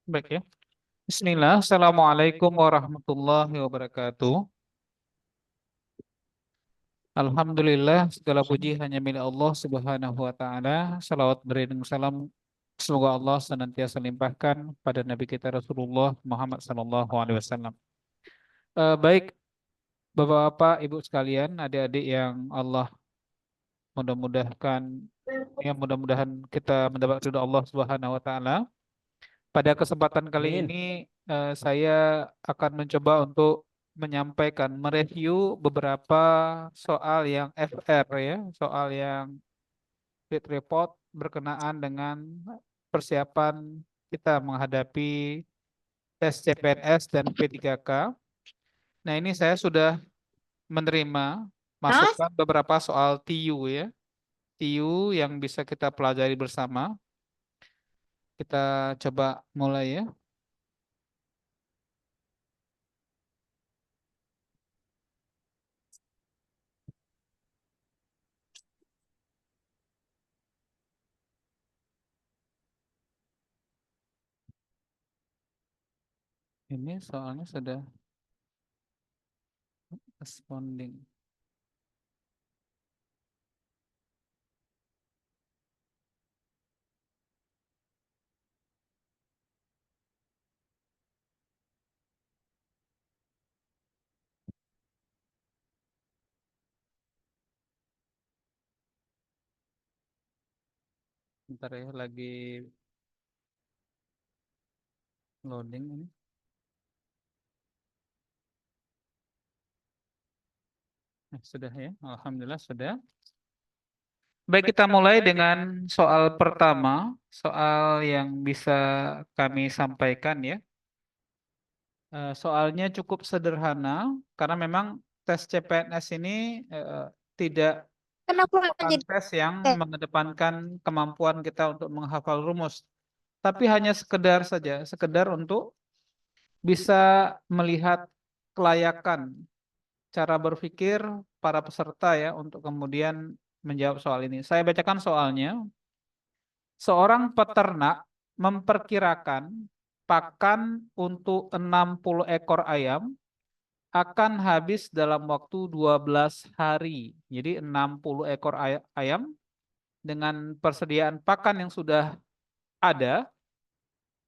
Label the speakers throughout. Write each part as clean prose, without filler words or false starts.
Speaker 1: Baik ya. Bismillah. Assalamualaikum warahmatullahi wabarakatuh. Alhamdulillah, segala puji hanya milik Allah Subhanahu wa taala. Salawat beriring salam semoga Allah senantiasa limpahkan pada Nabi kita Rasulullah Muhammad sallallahu alaihi wasallam. Baik, Bapak-bapak, Ibu sekalian, adik-adik yang Allah mudah-mudahkan mudah-mudahan kita mendapat ridha Allah Subhanahu wa taala. Pada kesempatan kali
Speaker 2: Amin.
Speaker 1: ini saya akan mencoba untuk menyampaikan, mereview beberapa soal yang FR ya, soal yang fit report berkenaan dengan persiapan kita menghadapi tes CPNS dan P3K. Nah, ini saya sudah menerima masukan beberapa soal TU ya, TU yang bisa kita pelajari bersama. Kita coba mulai ya. Ini soalnya sudah responding. Bentar ya, lagi loading ini. Sudah ya, Alhamdulillah sudah. Baik, kita mulai dengan soal pertama, soal yang bisa kami sampaikan ya. Soalnya cukup sederhana, karena memang tes CPNS ini tidak
Speaker 3: Kenapa
Speaker 1: merupakan
Speaker 3: jadi
Speaker 1: tes yang mengedepankan kemampuan kita untuk menghafal rumus, tapi hanya sekedar saja, sekedar untuk bisa melihat kelayakan cara berpikir para peserta ya untuk kemudian menjawab soal ini. Saya bacakan soalnya. Seorang peternak memperkirakan pakan untuk 60 ekor ayam akan habis dalam waktu 12 hari. Jadi 60 ekor ayam dengan persediaan pakan yang sudah ada,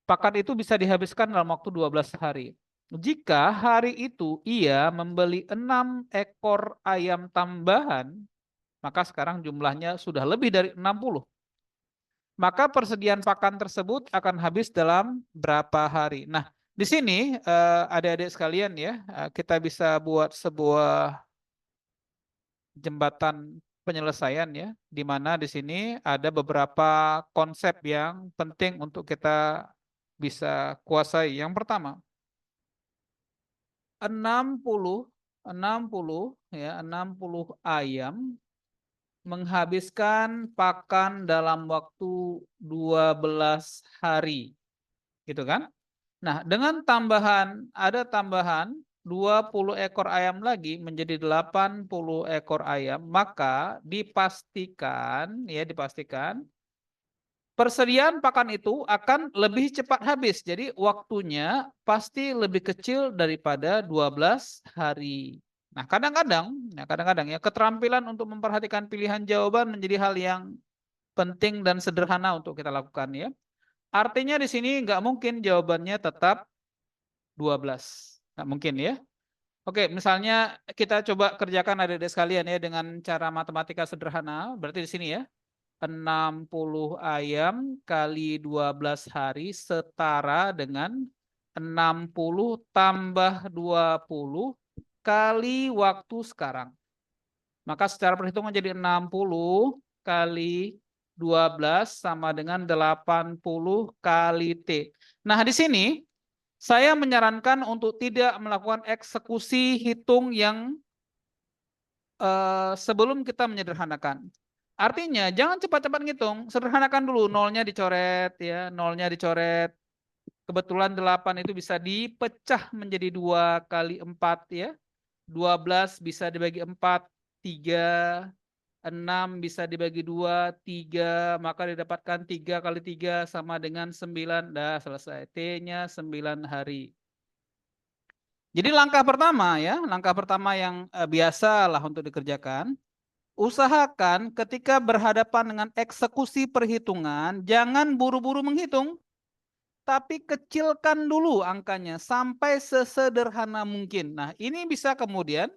Speaker 1: pakan itu bisa dihabiskan dalam waktu 12 hari. Jika hari itu ia membeli 6 ekor ayam tambahan, maka sekarang jumlahnya sudah lebih dari 60. Maka persediaan pakan tersebut akan habis dalam berapa hari. Nah, di sini adik-adik sekalian ya, kita bisa buat sebuah jembatan penyelesaian ya, di mana di sini ada beberapa konsep yang penting untuk kita bisa kuasai. Yang pertama, 60 60 ya, 60 ayam menghabiskan pakan dalam waktu 12 hari. Gitu kan? Nah, dengan ada tambahan 20 ekor ayam lagi menjadi 80 ekor ayam, maka dipastikan persediaan pakan itu akan lebih cepat habis. Jadi waktunya pasti lebih kecil daripada 12 hari. Nah, kadang-kadang ya keterampilan untuk memperhatikan pilihan jawaban menjadi hal yang penting dan sederhana untuk kita lakukan ya. Artinya di sini nggak mungkin jawabannya tetap 12. Nggak mungkin ya. Oke, misalnya kita coba kerjakan adik-adik sekalian ya dengan cara matematika sederhana. Berarti di sini ya. 60 ayam kali 12 hari setara dengan 60 tambah 20 kali waktu sekarang. Maka secara perhitungan jadi 60 kali 12 sama dengan 80 kali T. Nah, di sini saya menyarankan untuk tidak melakukan eksekusi hitung yang sebelum kita menyederhanakan. Artinya jangan cepat-cepat ngitung, sederhanakan dulu, nolnya dicoret ya, nolnya dicoret. Kebetulan 8 itu bisa dipecah menjadi 2 kali 4 ya. 12 bisa dibagi 4, 3. 6 bisa dibagi 2, 3, maka didapatkan 3 kali 3 sama dengan 9. Dah selesai. T-nya 9 hari. Jadi langkah pertama ya, langkah pertama yang biasalah untuk dikerjakan. Usahakan ketika berhadapan dengan eksekusi perhitungan, jangan buru-buru menghitung, tapi kecilkan dulu angkanya sampai sesederhana mungkin. Nah, ini bisa kemudian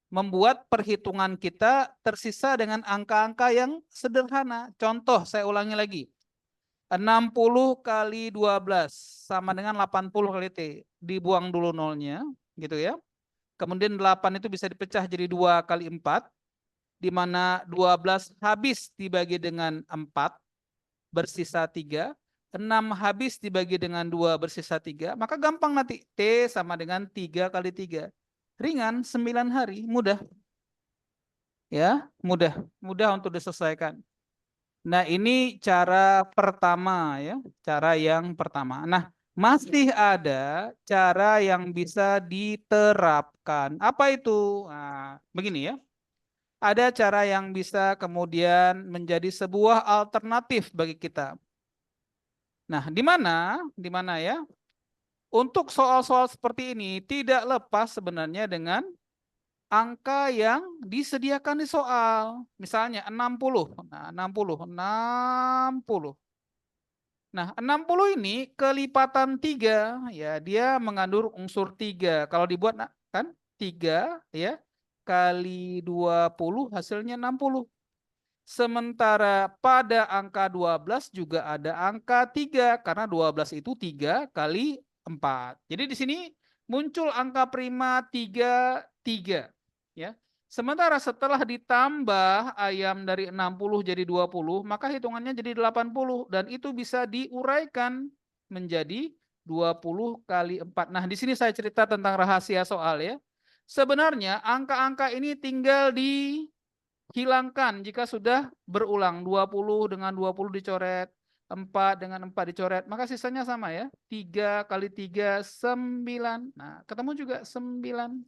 Speaker 1: membuat perhitungan kita tersisa dengan angka-angka yang sederhana. Contoh, saya ulangi lagi. 60 kali 12 sama dengan 80 kali T. Dibuang dulu nolnya, gitu ya. Kemudian 8 itu bisa dipecah jadi 2 kali 4, di mana 12 habis dibagi dengan 4, bersisa 3. 6 habis dibagi dengan 2, bersisa 3. Maka gampang nanti. T sama dengan 3 kali 3. Ringan, 9 hari, mudah. Ya, mudah, mudah untuk diselesaikan. Nah, ini cara pertama ya, cara yang pertama. Nah, masih ada cara yang bisa diterapkan. Apa itu? Nah, begini ya. Ada cara yang bisa kemudian menjadi sebuah alternatif bagi kita. Nah, di mana? Di mana ya? Untuk soal-soal seperti ini tidak lepas sebenarnya dengan angka yang disediakan di soal. Misalnya 60. Nah, 60. Nah, 60 ini kelipatan 3, ya, dia mengandung unsur 3. Kalau dibuat kan 3 ya kali 20 hasilnya 60. Sementara pada angka 12 juga ada angka 3 karena 12 itu 3 kali 4. Jadi di sini muncul angka prima 3, 3. Ya. Sementara setelah ditambah ayam dari 60 jadi 20, maka hitungannya jadi 80 dan itu bisa diuraikan menjadi 20 kali 4. Nah, di sini saya cerita tentang rahasia soal ya. Sebenarnya angka-angka ini tinggal dihilangkan jika sudah berulang. 20 dengan 20 dicoret, 4 dengan 4 dicoret, maka sisanya sama ya. 3 kali 3, 9. Nah, ketemu juga 9.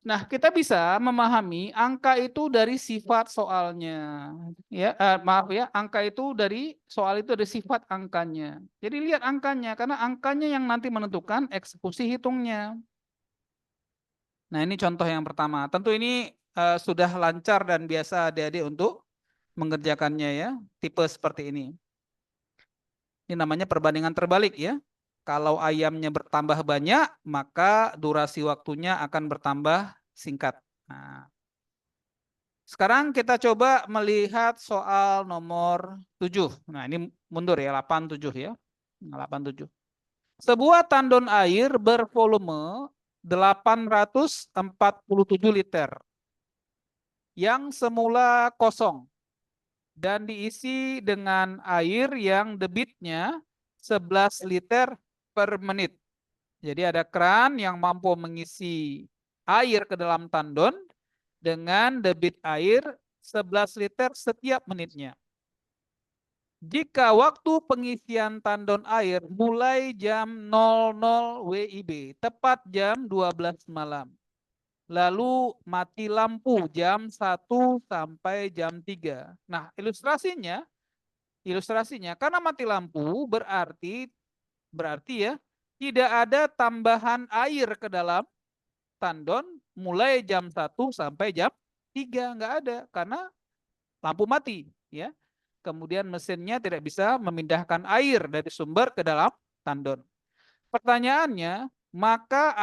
Speaker 1: Nah, kita bisa memahami angka itu dari sifat soalnya. Ya, maaf ya, angka itu dari soal itu dari sifat angkanya. Jadi lihat angkanya, karena angkanya yang nanti menentukan eksekusi hitungnya. Nah, ini contoh yang pertama. Tentu ini sudah lancar dan biasa adik-adik untuk mengerjakannya ya, tipe seperti ini. Ini namanya perbandingan terbalik ya. Kalau ayamnya bertambah banyak, maka durasi waktunya akan bertambah singkat. Nah, sekarang kita coba melihat soal nomor 7. Nah, ini mundur ya, 87 ya. 87. Sebuah tandon air bervolume 847 liter yang semula kosong dan diisi dengan air yang debitnya 11 liter per menit. Jadi ada keran yang mampu mengisi air ke dalam tandon dengan debit air 11 liter setiap menitnya. Jika waktu pengisian tandon air mulai jam 00 WIB, tepat jam 12 malam. Lalu mati lampu jam 1 sampai jam 3. Nah, ilustrasinya karena mati lampu berarti ya tidak ada tambahan air ke dalam tandon mulai jam 1 sampai jam 3, nggak ada karena lampu mati ya. Kemudian mesinnya tidak bisa memindahkan air dari sumber ke dalam tandon. Pertanyaannya, maka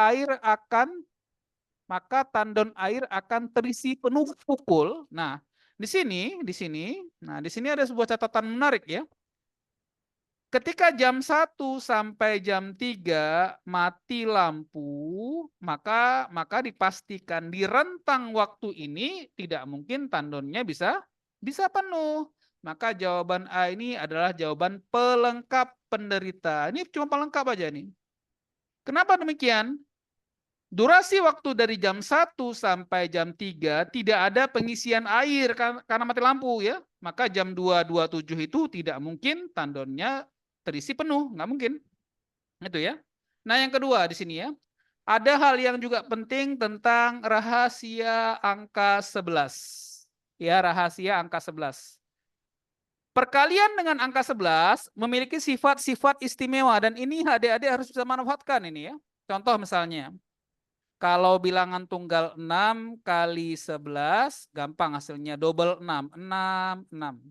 Speaker 1: tandon air akan terisi penuh pukul. Nah, di sini ada sebuah catatan menarik ya. Ketika jam 1 sampai jam 3 mati lampu, maka dipastikan di rentang waktu ini tidak mungkin tandonnya bisa penuh. Maka jawaban A ini adalah jawaban pelengkap penderita. Ini cuma pelengkap aja nih. Kenapa demikian? Durasi waktu dari jam 1 sampai jam 3 tidak ada pengisian air karena mati lampu ya. Maka jam 2.27 itu tidak mungkin tandonnya terisi penuh, nggak mungkin. Itu ya. Nah, yang kedua di sini ya. Ada hal yang juga penting tentang rahasia angka 11. Ya, rahasia angka 11. Perkalian dengan angka 11 memiliki sifat-sifat istimewa dan ini adik-adik harus bisa manfaatkan ini ya. Contoh misalnya, kalau bilangan tunggal 6 kali 11, gampang hasilnya double 6, 6, 6.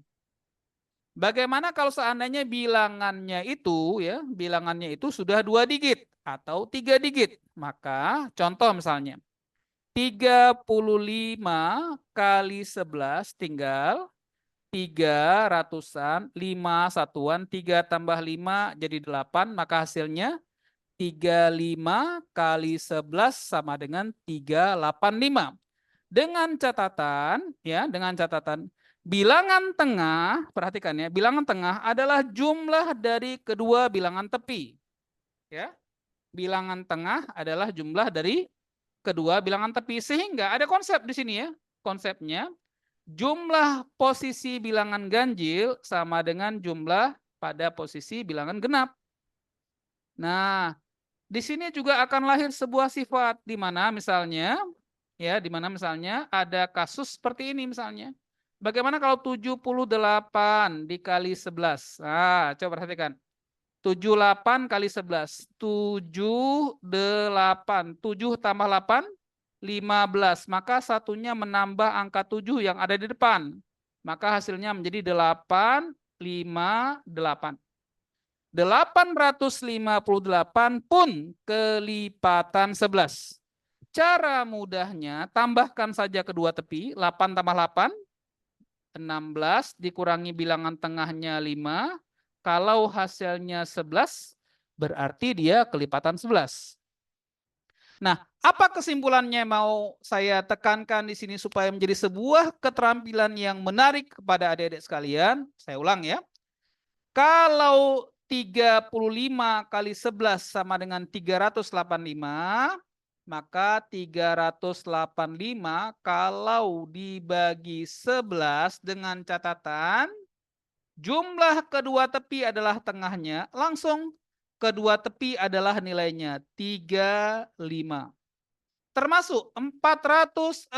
Speaker 1: Bagaimana kalau seandainya bilangannya itu sudah 2 digit atau 3 digit? Maka contoh misalnya 35 kali 11 tinggal 3 ratusan, 5 satuan, 3 tambah 5 jadi 8, maka hasilnya 35 kali 11 sama dengan 385. Dengan catatan bilangan tengah, perhatikan ya, bilangan tengah adalah jumlah dari kedua bilangan tepi. Ya. Bilangan tengah adalah jumlah dari kedua bilangan tepi sehingga ada konsep di sini ya. Konsepnya jumlah posisi bilangan ganjil sama dengan jumlah pada posisi bilangan genap. Nah, di sini juga akan lahir sebuah sifat di mana misalnya ada kasus seperti ini misalnya. Bagaimana kalau 78 dikali 11? Nah, coba perhatikan. 78 kali 11. 78. 7 tambah 8, 15. Maka satunya menambah angka 7 yang ada di depan. Maka hasilnya menjadi 8, 5, 8. 858 pun kelipatan 11. Cara mudahnya, tambahkan saja kedua tepi, 8 tambah 8, 16, dikurangi bilangan tengahnya 5. Kalau hasilnya 11, berarti dia kelipatan 11. Nah, apa kesimpulannya mau saya tekankan di sini supaya menjadi sebuah keterampilan yang menarik kepada adik-adik sekalian? Saya ulang ya. Kalau 35 kali 11 sama dengan 385, maka 385 kalau dibagi 11 dengan catatan jumlah kedua tepi adalah tengahnya, langsung kedua tepi adalah nilainya 35. Termasuk 462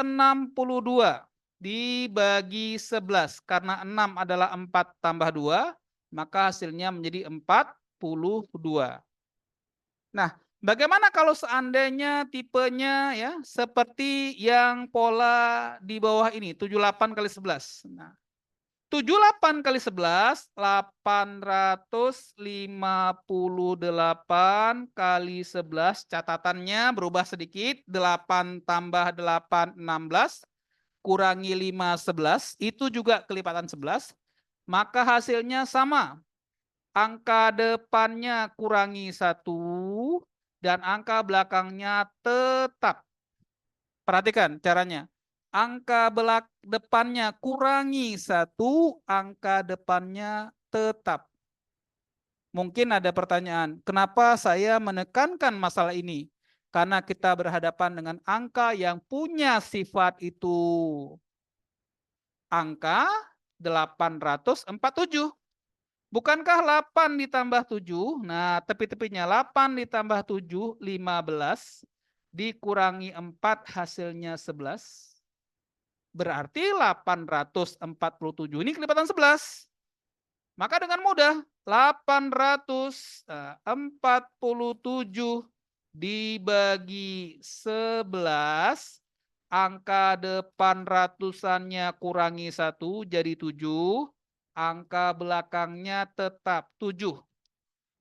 Speaker 1: dibagi 11 karena 6 adalah 4 tambah 2, maka hasilnya menjadi 42. Nah, bagaimana kalau seandainya tipenya ya seperti yang pola di bawah ini, 78 kali 11. Nah, 78 kali 11, 858 kali 11, catatannya berubah sedikit, 8 tambah 8, 16, kurangi 5, 11, itu juga kelipatan 11, maka hasilnya sama. Angka depannya kurangi 1, dan angka belakangnya tetap. Perhatikan caranya. Angka depannya kurangi 1, angka depannya tetap. Mungkin ada pertanyaan, kenapa saya menekankan masalah ini? Karena kita berhadapan dengan angka yang punya sifat itu. Angka 847. Bukankah 8 ditambah 7? Nah, tepi-tepinya 8 ditambah 7, 15. Dikurangi 4 hasilnya 11. Berarti 847 ini kelipatan 11. Maka dengan mudah 847 dibagi 11, angka depan ratusannya kurangi 1 jadi 7, angka belakangnya tetap 7.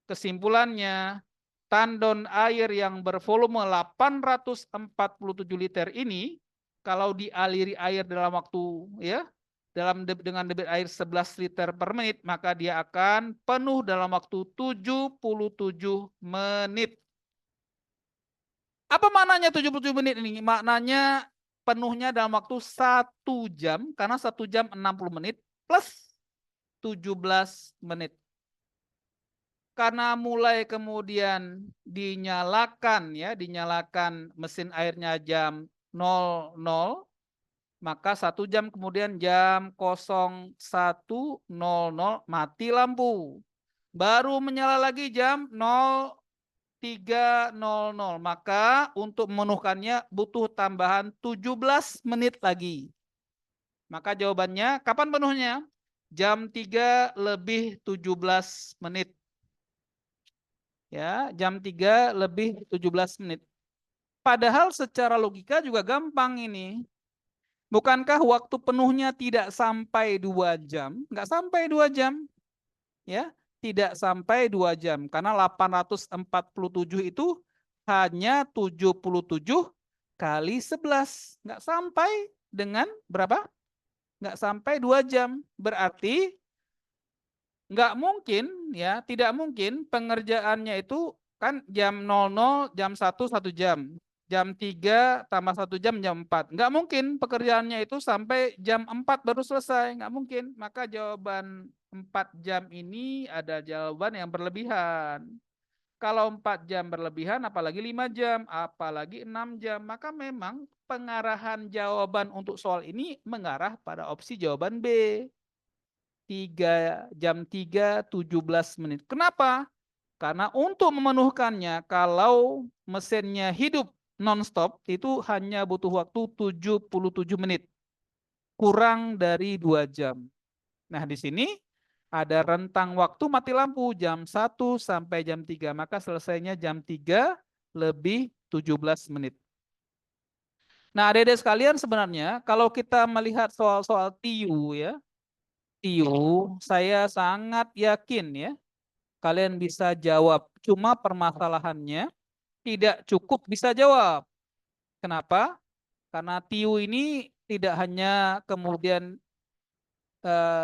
Speaker 1: Kesimpulannya, tandon air yang bervolume 847 liter ini kalau dialiri air dalam waktu dengan debit air 11 liter per menit, maka dia akan penuh dalam waktu 77 menit. Apa maknanya 77 menit ini? Maknanya penuhnya dalam waktu 1 jam, karena 1 jam 60 menit plus 17 menit. Karena mulai kemudian dinyalakan mesin airnya jam 00, maka 1 jam kemudian jam 01.00 mati lampu. Baru menyala lagi jam 03.00. Maka untuk memenuhkannya butuh tambahan 17 menit lagi. Maka jawabannya, kapan penuhnya? Jam 3 lebih 17 menit. Ya, jam 3 lebih 17 menit. Padahal secara logika juga gampang ini. Bukankah waktu penuhnya tidak sampai 2 jam? Nggak sampai 2 jam. Ya, tidak sampai 2 jam. Karena 847 itu hanya 77 kali 11. Nggak sampai dengan berapa? Nggak sampai 2 jam. Berarti nggak mungkin, ya, tidak mungkin pengerjaannya itu kan jam 00, jam 1 jam. Jam 3 tambah 1 jam, jam 4. Nggak mungkin pekerjaannya itu sampai jam 4 baru selesai. Nggak mungkin. Maka jawaban 4 jam ini ada jawaban yang berlebihan. Kalau 4 jam berlebihan, apalagi 5 jam, apalagi 6 jam. Maka memang pengarahan jawaban untuk soal ini mengarah pada opsi jawaban B. 3 jam 3 17 menit. Kenapa? Karena untuk memenuhkannya, kalau mesinnya hidup non-stop, itu hanya butuh waktu 77 menit. Kurang dari 2 jam. Nah, di sini ada rentang waktu mati lampu jam 1 sampai jam 3. Maka selesainya jam 3 lebih 17 menit. Nah, adik-adik sekalian, sebenarnya kalau kita melihat soal-soal TIU, ya, TIU, saya sangat yakin, ya, kalian bisa jawab. Cuma permasalahannya tidak cukup bisa jawab. Kenapa? Karena TIU ini tidak hanya kemudian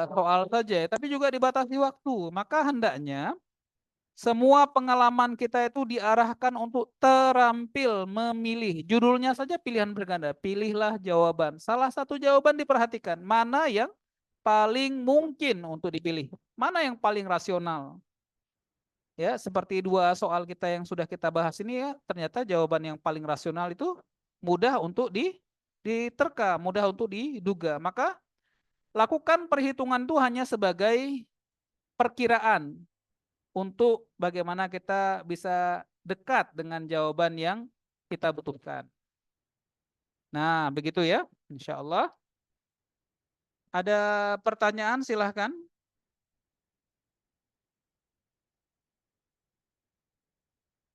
Speaker 1: soal saja, tapi juga dibatasi waktu. Maka hendaknya semua pengalaman kita itu diarahkan untuk terampil memilih. Judulnya saja pilihan berganda. Pilihlah jawaban. Salah satu jawaban diperhatikan. Mana yang paling mungkin untuk dipilih? Mana yang paling rasional? Ya, seperti 2 soal kita yang sudah kita bahas ini, ya, ternyata jawaban yang paling rasional itu mudah untuk diterka, mudah untuk diduga. Maka lakukan perhitungan itu hanya sebagai perkiraan untuk bagaimana kita bisa dekat dengan jawaban yang kita butuhkan. Nah, begitu ya, insya Allah. Ada pertanyaan, silahkan.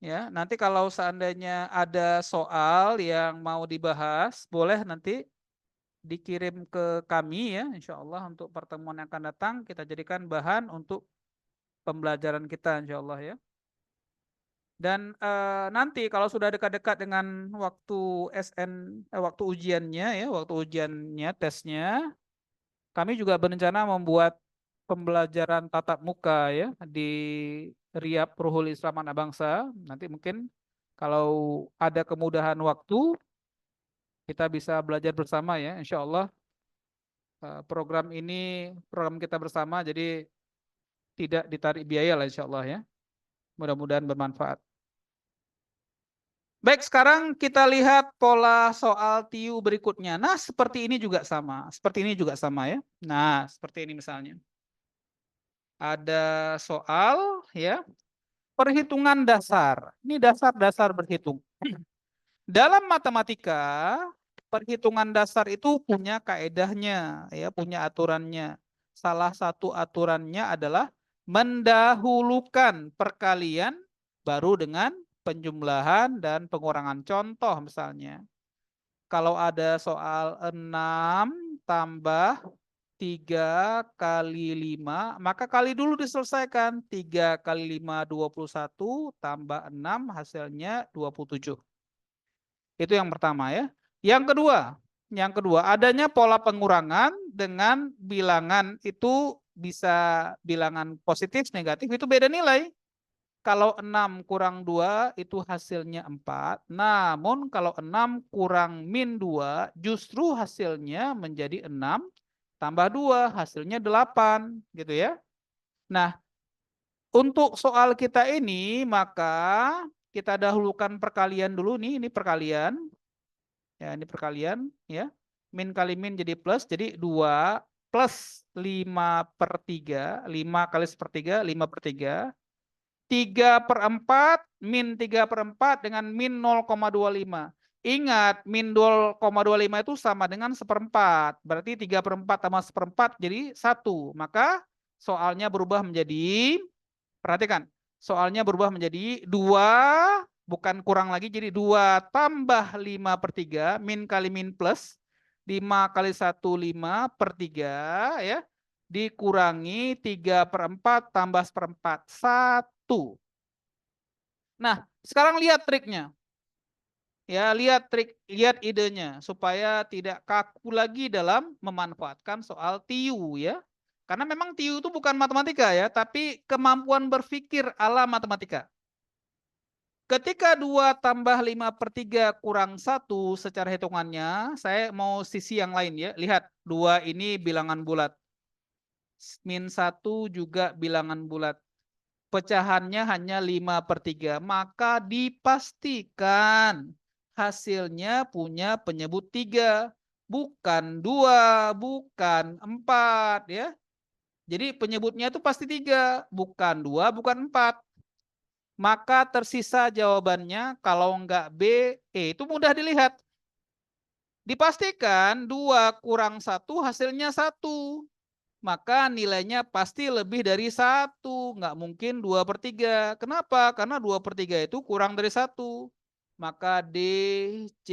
Speaker 1: Ya, nanti kalau seandainya ada soal yang mau dibahas, boleh nanti dikirim ke kami, ya, insya Allah untuk pertemuan yang akan datang kita jadikan bahan untuk pembelajaran kita, insya Allah, ya. Dan nanti kalau sudah dekat-dekat dengan waktu waktu ujiannya, ya, waktu ujiannya, tesnya, kami juga berencana membuat pembelajaran tatap muka, ya, di Riyadh Ruhul Islam Anak Bangsa. Nanti mungkin kalau ada kemudahan waktu, kita bisa belajar bersama, ya, insya Allah. Program ini program kita bersama, jadi tidak ditarik biaya lah, insya Allah, ya. Mudah-mudahan bermanfaat. Baik, sekarang kita lihat pola soal TIU berikutnya. Nah, seperti ini juga sama. Seperti ini juga sama, ya. Nah, seperti ini misalnya. Ada soal, ya, perhitungan dasar. Ini dasar-dasar berhitung. Dalam matematika, perhitungan dasar itu punya kaedahnya, ya, punya aturannya. Salah satu aturannya adalah mendahulukan perkalian baru dengan penjumlahan dan pengurangan. Contoh misalnya, kalau ada soal 6 tambah 3 kali 5, maka kali dulu diselesaikan. 3 kali 5, 21, tambah 6, hasilnya 27. Itu yang pertama, ya. Yang kedua, adanya pola pengurangan dengan bilangan itu bisa bilangan positif, negatif, itu beda nilai. Kalau 6 kurang 2 itu hasilnya 4. Namun kalau 6 kurang min 2 justru hasilnya menjadi 6 tambah 2 hasilnya 8 gitu, ya. Nah, untuk soal kita ini maka kita dahulukan perkalian dulu nih, ini perkalian. Ya, ini perkalian, ya. Min kali min jadi plus, jadi 2 plus 5/3, 5 kali sepertiga, 5/3. 3/4 min 3/4 dengan min 0,25. Ingat, min 0,25 itu sama dengan 1/4. Berarti 3/4 tambah 1/4 jadi 1. Maka soalnya berubah menjadi, perhatikan, soalnya berubah menjadi 2, bukan kurang lagi, jadi 2 tambah 5/3, min kali min plus, 5 kali 1, 5/3, ya, dikurangi 3/4 tambah 1/4, 1. Nah, sekarang lihat triknya. Ya, lihat lihat idenya supaya tidak kaku lagi dalam memanfaatkan soal TIU ya. Karena memang TIU itu bukan matematika ya, tapi kemampuan berpikir ala matematika. Ketika 2 tambah 5/3 kurang 1 secara hitungannya, saya mau sisi yang lain ya. Lihat, 2 ini bilangan bulat. Min 1 juga bilangan bulat. Pecahannya hanya 5/3, maka dipastikan hasilnya punya penyebut 3, bukan 2, bukan 4 ya. Jadi penyebutnya itu pasti 3, bukan 2, bukan 4. Maka tersisa jawabannya kalau enggak B, E. Itu mudah dilihat. Dipastikan 2 kurang 1 hasilnya 1. Maka nilainya pasti lebih dari 1. Nggak mungkin 2/3. Kenapa? Karena 2/3 itu kurang dari 1. Maka D, C,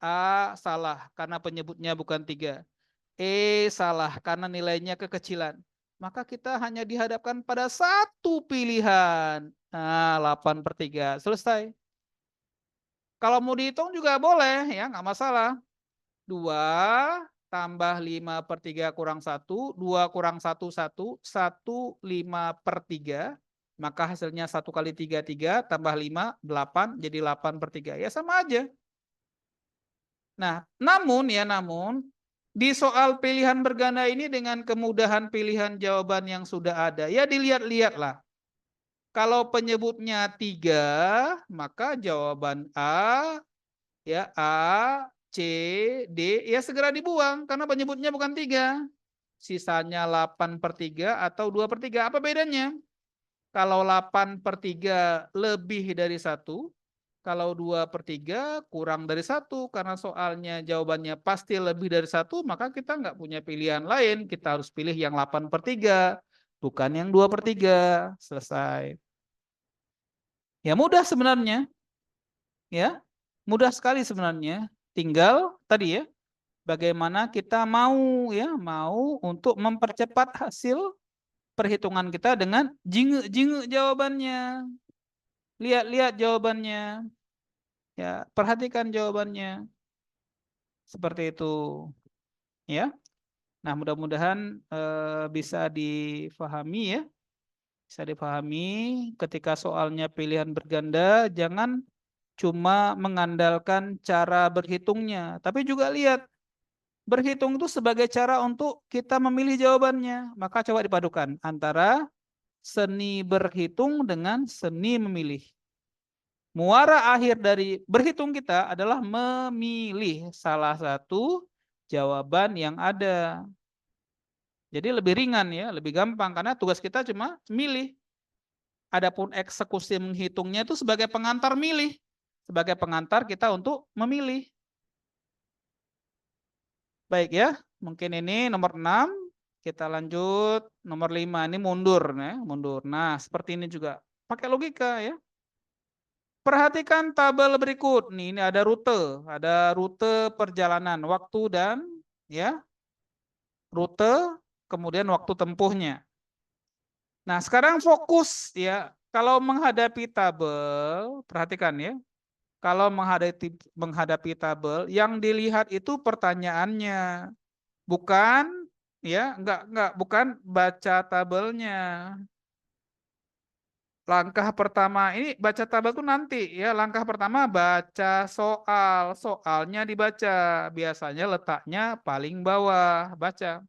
Speaker 1: A salah karena penyebutnya bukan 3. E salah karena nilainya kekecilan. Maka kita hanya dihadapkan pada satu pilihan. Nah, 8/3. Selesai. Kalau mau dihitung juga boleh, ya, nggak masalah. 2 tambah 5/3 kurang 1, 2 kurang 1, 1, 1 5/3, maka hasilnya 1 kali 3, 3, tambah 5, 8, jadi 8/3. Ya sama aja. Nah, namun, di soal pilihan berganda ini dengan kemudahan pilihan jawaban yang sudah ada, ya dilihat-lihatlah. Kalau penyebutnya 3, maka jawaban A, ya A, C, D, ya segera dibuang karena penyebutnya bukan 3. Sisanya 8/3 atau 2/3. Apa bedanya? Kalau 8/3 lebih dari 1, kalau 2/3 kurang dari 1, karena soalnya jawabannya pasti lebih dari 1, maka kita nggak punya pilihan lain. Kita harus pilih yang 8/3, bukan yang 2/3. Selesai. Ya mudah sebenarnya. Ya, mudah sekali sebenarnya. Tinggal tadi ya, bagaimana kita mau ya, mau untuk mempercepat hasil perhitungan kita dengan jingek-jingek jawabannya. Lihat-lihat jawabannya. Ya, perhatikan jawabannya. Seperti itu, ya. Nah, mudah-mudahan bisa difahami ya. Bisa difahami ketika soalnya pilihan berganda, jangan cuma mengandalkan cara berhitungnya, tapi juga lihat berhitung itu sebagai cara untuk kita memilih jawabannya. Maka coba dipadukan antara seni berhitung dengan seni memilih. Muara akhir dari berhitung kita adalah memilih salah satu jawaban yang ada. Jadi lebih ringan ya, lebih gampang karena tugas kita cuma milih. Adapun eksekusi menghitungnya itu sebagai pengantar milih. Sebagai pengantar kita untuk memilih. Baik ya, mungkin ini nomor 6. Kita lanjut nomor 5. Ini mundur ya, mundur. Nah, seperti ini juga. Pakai logika ya. Perhatikan tabel berikut. Nih, ini ada rute perjalanan, waktu dan ya, rute kemudian waktu tempuhnya. Nah, sekarang fokus ya. Kalau menghadapi tabel, perhatikan ya. Kalau menghadapi tabel, yang dilihat itu pertanyaannya, bukan ya, bukan baca tabelnya. Langkah pertama ini baca tabel tuh nanti ya. Langkah pertama baca soal, soalnya dibaca. Biasanya letaknya paling bawah, baca.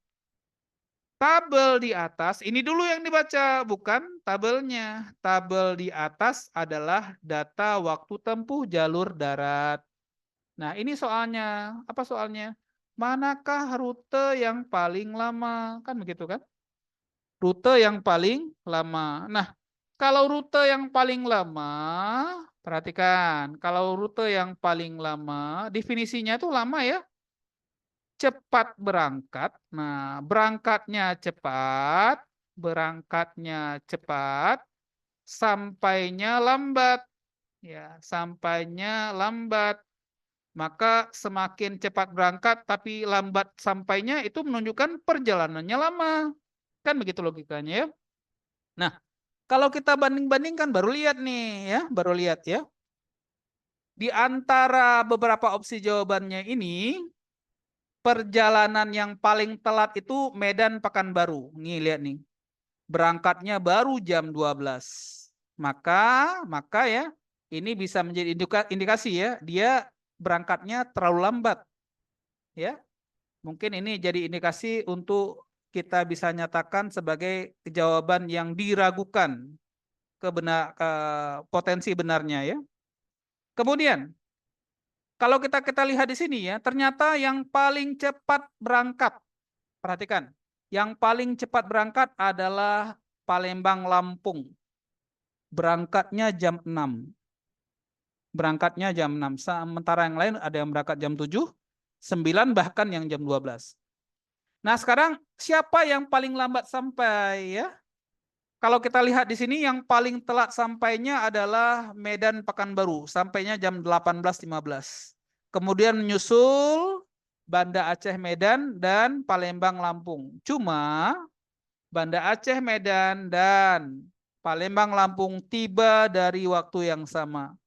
Speaker 1: Tabel di atas, ini dulu yang dibaca, bukan tabelnya. Tabel di atas adalah data waktu tempuh jalur darat. Nah, ini soalnya. Apa soalnya? Manakah rute yang paling lama? Kan begitu kan? Rute yang paling lama. Nah, kalau rute yang paling lama, Perhatikan, kalau rute yang paling lama, definisinya itu lama ya. Cepat berangkat. Nah, berangkatnya cepat, sampainya lambat. Ya, sampainya lambat. Maka semakin cepat berangkat tapi lambat sampainya itu menunjukkan perjalanannya lama. Kan begitu logikanya ya. Nah, kalau kita banding-bandingkan baru lihat nih ya, baru lihat ya. Di antara beberapa opsi jawabannya ini, perjalanan yang paling telat itu Medan Pekanbaru. Nih lihat nih. Berangkatnya baru jam 12. Maka ya, ini bisa menjadi indikasi ya, dia berangkatnya terlalu lambat. Ya. Mungkin ini jadi indikasi untuk kita bisa nyatakan sebagai jawaban yang diragukan ke potensi benarnya ya. Kemudian kalau kita lihat di sini ya, ternyata yang paling cepat berangkat, perhatikan, yang paling cepat berangkat adalah Palembang Lampung. Berangkatnya jam 6. Berangkatnya jam 6. Sementara yang lain ada yang berangkat jam 7, 9 bahkan yang jam 12. Nah, sekarang siapa yang paling lambat sampai ya? Kalau kita lihat di sini yang paling telat sampainya adalah Medan Pekanbaru, sampainya jam 18.15. Kemudian menyusul Banda Aceh Medan dan Palembang Lampung. Cuma Banda Aceh Medan dan Palembang Lampung tiba dari waktu yang sama.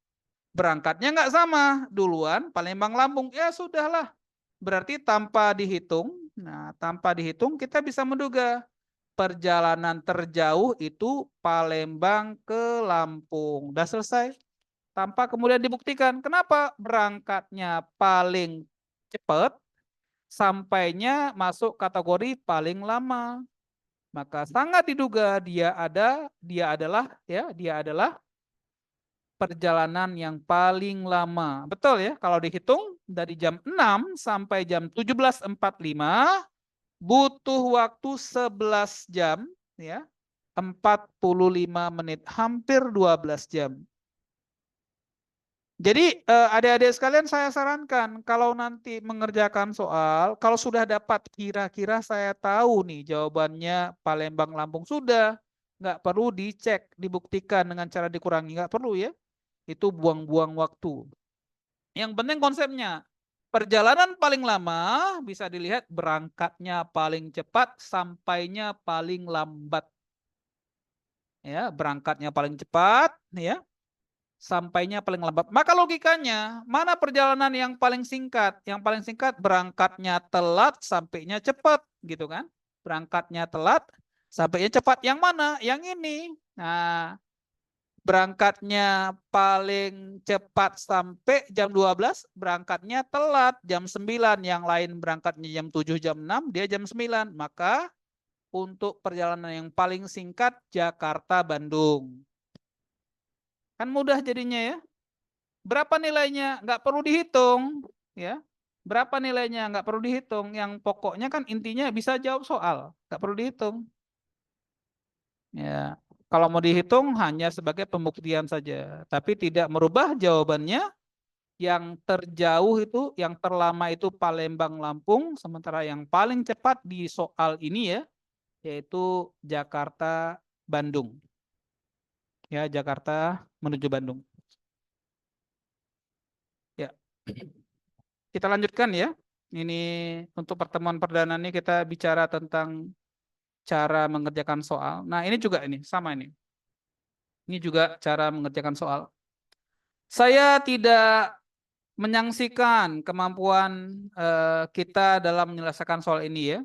Speaker 1: Berangkatnya nggak sama, duluan Palembang Lampung. Ya sudahlah, berarti tanpa dihitung. Nah, tanpa dihitung kita bisa menduga perjalanan terjauh itu Palembang ke Lampung. Udah selesai. Tanpa kemudian dibuktikan. Kenapa? Berangkatnya paling cepat, sampainya masuk kategori paling lama. Maka sangat diduga dia adalah perjalanan yang paling lama. Betul ya, kalau dihitung dari jam 6 sampai jam 17.45 butuh waktu 11 jam ya. 45 menit, hampir 12 jam. Jadi adik-adik sekalian saya sarankan kalau nanti mengerjakan soal, kalau sudah dapat kira-kira saya tahu nih jawabannya Palembang Lampung sudah, nggak perlu dicek, dibuktikan dengan cara dikurangi, nggak perlu ya. Itu buang-buang waktu. Yang penting konsepnya, perjalanan paling lama bisa dilihat berangkatnya paling cepat, sampainya paling lambat. Ya, berangkatnya paling cepat, ya, sampainya paling lambat. Maka logikanya, mana perjalanan yang paling singkat? Yang paling singkat berangkatnya telat, sampainya cepat, gitu kan? Berangkatnya telat, sampainya cepat. Yang mana? Yang ini. Nah, berangkatnya paling cepat sampai jam 12, berangkatnya telat jam 9. Yang lain berangkatnya jam 7, jam 6, dia jam 9. Maka untuk perjalanan yang paling singkat Jakarta-Bandung. Kan mudah jadinya ya. Berapa nilainya? Nggak perlu dihitung. Ya. Berapa nilainya? Nggak perlu dihitung. Yang pokoknya kan intinya bisa jawab soal. Nggak perlu dihitung. Ya. Kalau mau dihitung hanya sebagai pembuktian saja. Tapi tidak merubah jawabannya. Yang terjauh itu, yang terlama itu Palembang Lampung. Sementara yang paling cepat di soal ini ya, yaitu Jakarta Bandung. Ya, Jakarta menuju Bandung. Ya. Kita lanjutkan ya. Ini untuk pertemuan perdana ini kita bicara tentang cara mengerjakan soal. Nah, ini juga ini sama ini. Ini juga cara mengerjakan soal. Saya tidak menyaksikan kemampuan kita dalam menyelesaikan soal ini ya.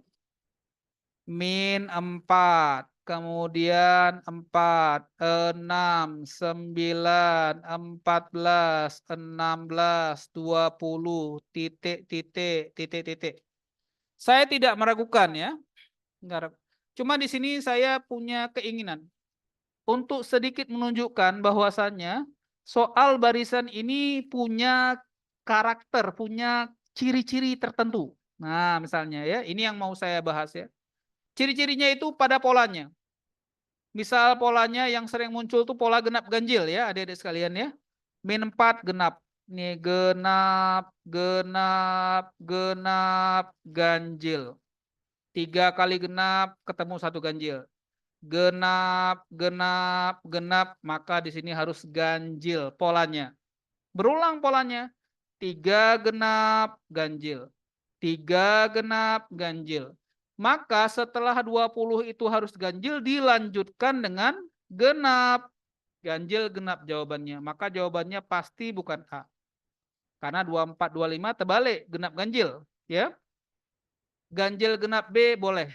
Speaker 1: Min 4, kemudian 4, 6, 9, 14, 16, 20, titik, titik, titik, titik. Saya tidak meragukan ya. Cuma di sini saya punya keinginan untuk sedikit menunjukkan bahwasannya soal barisan ini punya karakter, punya ciri-ciri tertentu. Nah, misalnya ya, ini yang mau saya bahas ya. Ciri-cirinya itu pada polanya. Misal polanya yang sering muncul tuh pola genap ganjil ya, adik-adik sekalian ya. Min 4 genap. Nih genap, genap, genap, ganjil. 3 kali genap ketemu 1 ganjil. Genap, genap, genap, maka di sini harus ganjil polanya. Berulang polanya. 3 genap, ganjil. 3 genap, ganjil. Maka setelah 20 itu harus ganjil, dilanjutkan dengan genap. Ganjil genap jawabannya. Maka jawabannya pasti bukan A. Karena 24, 25 terbalik, genap ganjil. Ya. Ganjil genap B boleh.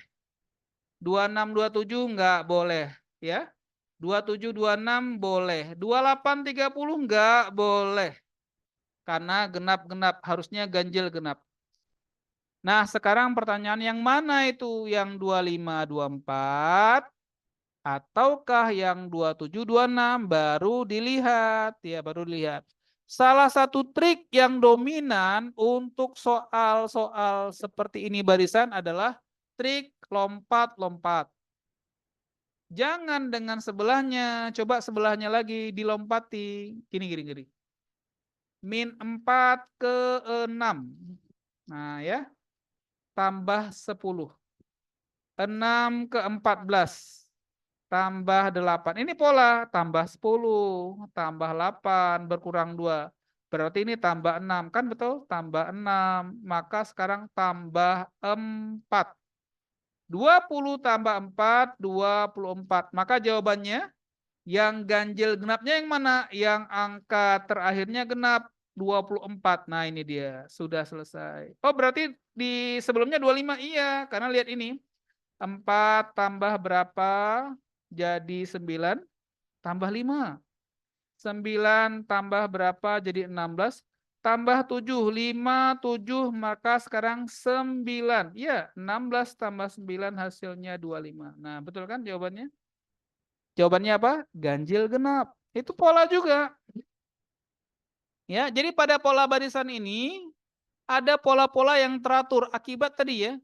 Speaker 1: 26, 27 nggak boleh. Ya. 27, 26 boleh. 28, 30 nggak boleh. Karena genap-genap, harusnya ganjil genap. Nah, sekarang pertanyaan yang mana itu? Yang 25, 24 ataukah yang 27, 26? Baru dilihat, ya, baru dilihat. Salah satu trik yang dominan untuk soal-soal seperti ini barisan adalah trik lompat-lompat. Jangan dengan sebelahnya, coba sebelahnya lagi dilompati. Gini. Min 4 ke 6. Nah ya, tambah 10. 6 ke 14. Tambah 8. Ini pola, tambah 10, tambah 8, berkurang 2. Berarti ini tambah 6, kan betul? Tambah 6, maka sekarang tambah 4. 20 tambah 4, 24. Maka jawabannya, yang ganjil genapnya yang mana? Yang angka terakhirnya genap, 24. Nah ini dia, sudah selesai. Oh berarti di sebelumnya 25, iya. Karena lihat ini, 4 tambah berapa? Jadi 9, tambah 5. 9 tambah berapa? Jadi 16. Tambah 7, 5, 7, maka sekarang 9. Ya, 16 tambah 9 hasilnya 25. Nah, betul kan jawabannya? Jawabannya apa? Ganjil genap. Itu pola juga. Ya, jadi pada pola barisan ini ada pola-pola yang teratur akibat tadi ya,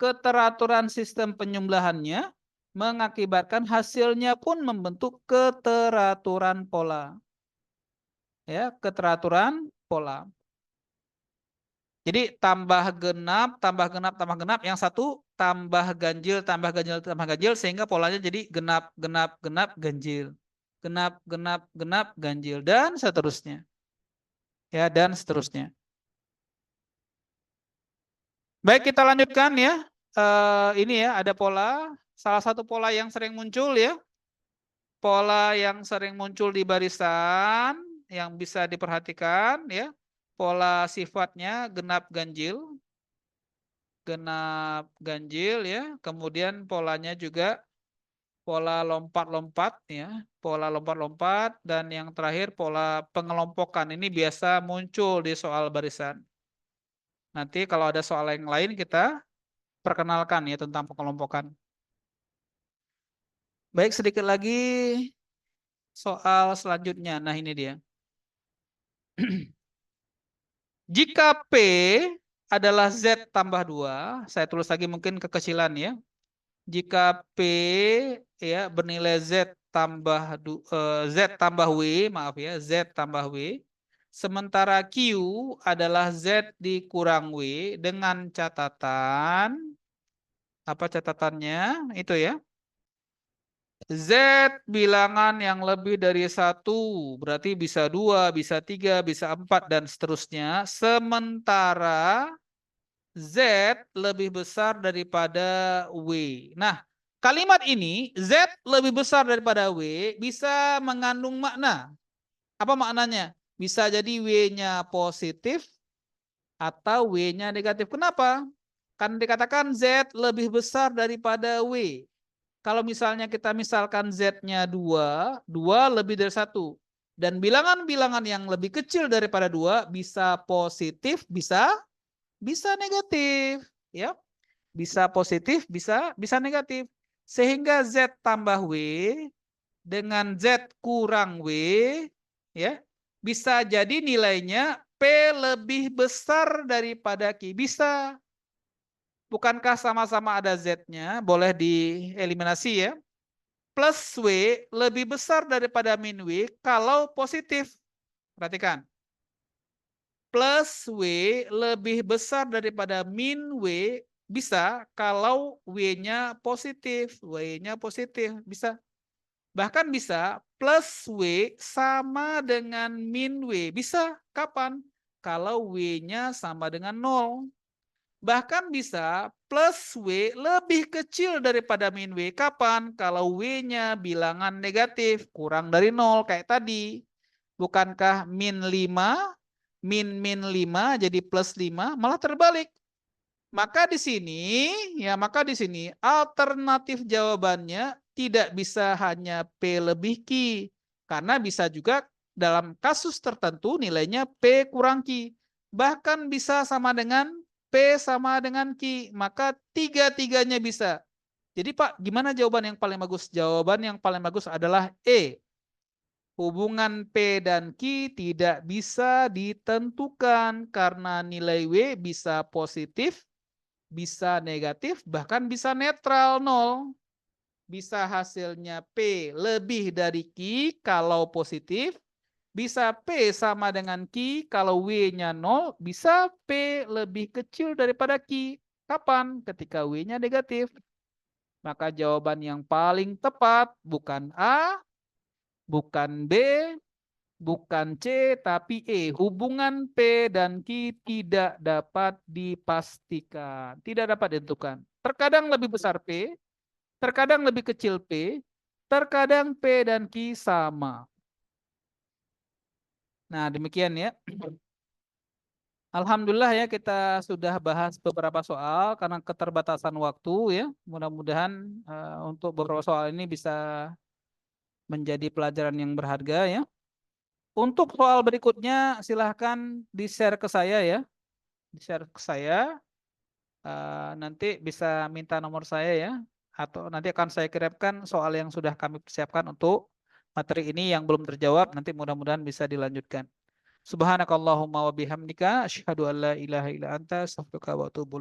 Speaker 1: keteraturan sistem penjumlahannya mengakibatkan hasilnya pun membentuk keteraturan pola. Ya, keteraturan pola. Jadi tambah genap, tambah genap, tambah genap. Yang satu tambah ganjil, tambah ganjil, tambah ganjil, sehingga polanya jadi genap, genap, genap, ganjil. Genap, genap, genap, ganjil, dan seterusnya. Ya, dan seterusnya. Baik, kita lanjutkan ya. Ini ya, ada pola. Salah satu pola yang sering muncul ya. Pola yang sering muncul di barisan, yang bisa diperhatikan ya. Pola sifatnya genap ganjil. Genap ganjil ya. Kemudian polanya juga pola lompat-lompat ya. Pola lompat-lompat, dan yang terakhir pola pengelompokan. Ini biasa muncul di soal barisan. Nanti kalau ada soal yang lain kita perkenalkan ya tentang pengelompokan. Baik, sedikit lagi soal selanjutnya. Nah, ini dia. Jika P adalah Z tambah 2, saya tulis lagi mungkin kekecilan ya. Jika P ya bernilai Z tambah W, maaf ya, Z tambah W, sementara Q adalah Z dikurang W, dengan catatan, apa catatannya? Itu ya. Z bilangan yang lebih dari 1, berarti bisa 2, bisa 3, bisa 4, dan seterusnya. Sementara Z lebih besar daripada W. Nah, kalimat ini, Z lebih besar daripada W, bisa mengandung makna. Apa maknanya? Bisa jadi W-nya positif atau W-nya negatif. Kenapa? Kan dikatakan Z lebih besar daripada W. Kalau misalnya kita misalkan Z-nya 2, 2 lebih dari 1. Dan bilangan-bilangan yang lebih kecil daripada 2 bisa positif, bisa negatif, ya. Bisa positif, bisa negatif. Sehingga Z tambah W dengan Z kurang W, ya, bisa jadi nilainya P lebih besar daripada Q. Bisa. Bukankah sama-sama ada Z-nya? Boleh dieliminasi ya. Plus W lebih besar daripada min W kalau positif. Perhatikan. Plus W lebih besar daripada min W bisa kalau W-nya positif. W-nya positif, bisa. Bahkan bisa plus W sama dengan min W. Bisa. Kapan? Kalau W-nya sama dengan 0. Bahkan bisa plus W lebih kecil daripada min W. Kapan? Kalau W-nya bilangan negatif, kurang dari 0 kayak tadi. Bukankah min 5, min 5 jadi plus 5, malah terbalik. Maka di sini alternatif jawabannya tidak bisa hanya P lebih Q. Karena bisa juga dalam kasus tertentu nilainya P kurang Q. Bahkan bisa sama dengan P sama dengan Q. Maka tiga-tiganya bisa. Jadi Pak, gimana jawaban yang paling bagus? Jawaban yang paling bagus adalah E. Hubungan P dan Q tidak bisa ditentukan karena nilai W bisa positif, bisa negatif, bahkan bisa netral 0. Bisa hasilnya P lebih dari Q kalau positif, bisa P sama dengan Q kalau W-nya 0, bisa P lebih kecil daripada Q. Kapan? Ketika W-nya negatif. Maka jawaban yang paling tepat bukan A, bukan B, bukan C, tapi E. Hubungan P dan Q tidak dapat dipastikan. Tidak dapat ditentukan. Terkadang lebih besar P, terkadang lebih kecil P, terkadang P dan Q sama. Nah, demikian ya. Alhamdulillah ya kita sudah bahas beberapa soal karena keterbatasan waktu ya. Mudah-mudahan untuk beberapa soal ini bisa menjadi pelajaran yang berharga ya. Untuk soal berikutnya silahkan di-share ke saya ya. Di-share ke saya. Nanti bisa minta nomor saya ya. Atau nanti akan saya kirimkan soal yang sudah kami persiapkan untuk materi ini yang belum terjawab. Nanti mudah-mudahan bisa dilanjutkan. Subhanakallahumma wa bihamdika asyhadu an la ilaha illa anta astaghfiruka wa atubu ilaik.